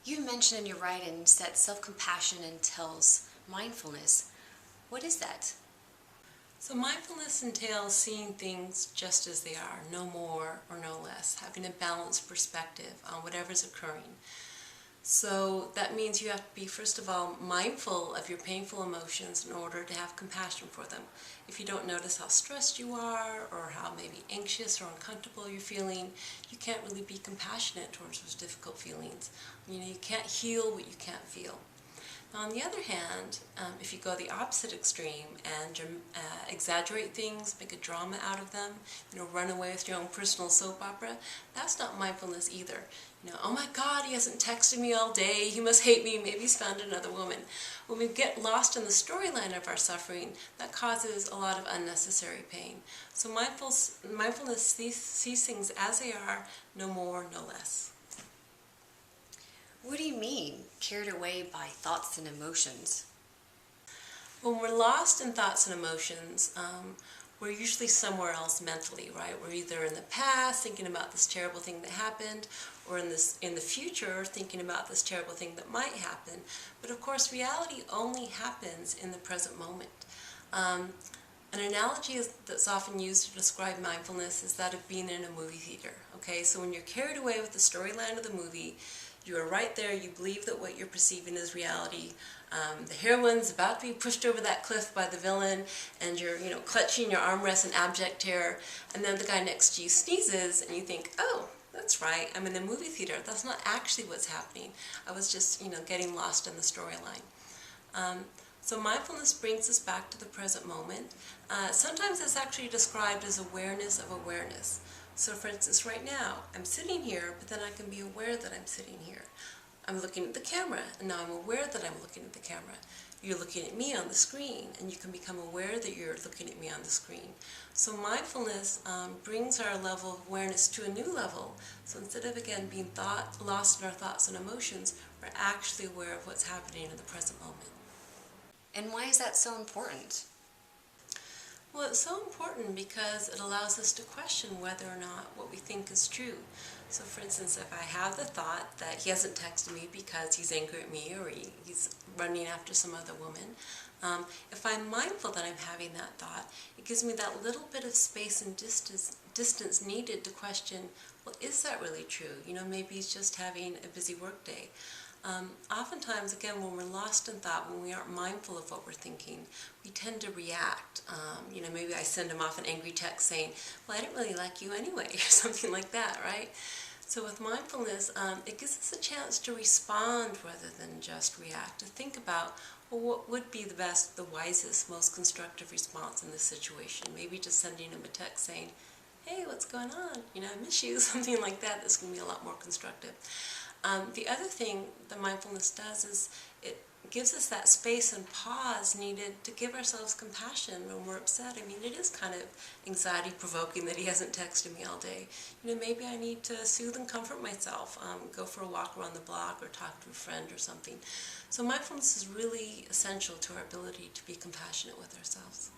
You mentioned in your writings that self-compassion entails mindfulness. What is that? So mindfulness entails seeing things just as they are, no more or no less, having a balanced perspective on whatever's occurring. So that means you have to be, first of all, mindful of your painful emotions in order to have compassion for them. If you don't notice how stressed you are or how maybe anxious or uncomfortable you're feeling, you can't really be compassionate towards those difficult feelings. You can't heal what you can't feel. Now, on the other hand, if you go the opposite extreme and exaggerate things, make a drama out of them, run away with your own personal soap opera, that's not mindfulness either. Oh my God, he hasn't texted me all day, he must hate me, maybe he's found another woman. When we get lost in the storyline of our suffering, that causes a lot of unnecessary pain. So mindfulness sees things as they are, no more, no less. What do you mean, carried away by thoughts and emotions? When we're lost in thoughts and emotions, we're usually somewhere else mentally, right? We're either in the past thinking about this terrible thing that happened, or in the future thinking about this terrible thing that might happen. But of course, reality only happens in the present moment. An analogy that's often used to describe mindfulness is that of being in a movie theater. Okay, so when you're carried away with the storyline of the movie, you are right there, you believe that what you're perceiving is reality. The heroine's about to be pushed over that cliff by the villain, and you're, clutching your armrest in abject terror, and then the guy next to you sneezes, and you think, oh, that's right, I'm in a movie theater. That's not actually what's happening. I was just, getting lost in the storyline. So mindfulness brings us back to the present moment. Sometimes it's actually described as awareness of awareness. So for instance, right now, I'm sitting here, but then I can be aware that I'm sitting here. I'm looking at the camera, and now I'm aware that I'm looking at the camera. You're looking at me on the screen, and you can become aware that you're looking at me on the screen. So mindfulness brings our level of awareness to a new level. So instead of, again, being lost in our thoughts and emotions, we're actually aware of what's happening in the present moment. And why is that so important? Well, it's so important because it allows us to question whether or not what we think is true. So for instance, if I have the thought that he hasn't texted me because he's angry at me or he's running after some other woman, if I'm mindful that I'm having that thought, it gives me that little bit of space and distance needed to question, well, is that really true? Maybe he's just having a busy work day. Oftentimes, again, when we're lost in thought, when we aren't mindful of what we're thinking, we tend to react. Maybe I send him off an angry text saying, well, I didn't really like you anyway, or something like that, right? So with mindfulness, it gives us a chance to respond rather than just react, to think about, well, what would be the wisest, most constructive response in this situation? Maybe just sending him a text saying, hey, what's going on? I miss you, something like that. That's going to be a lot more constructive. The other thing that mindfulness does is it gives us that space and pause needed to give ourselves compassion when we're upset. I mean, it is kind of anxiety-provoking that he hasn't texted me all day. Maybe I need to soothe and comfort myself, go for a walk around the block or talk to a friend or something. So mindfulness is really essential to our ability to be compassionate with ourselves.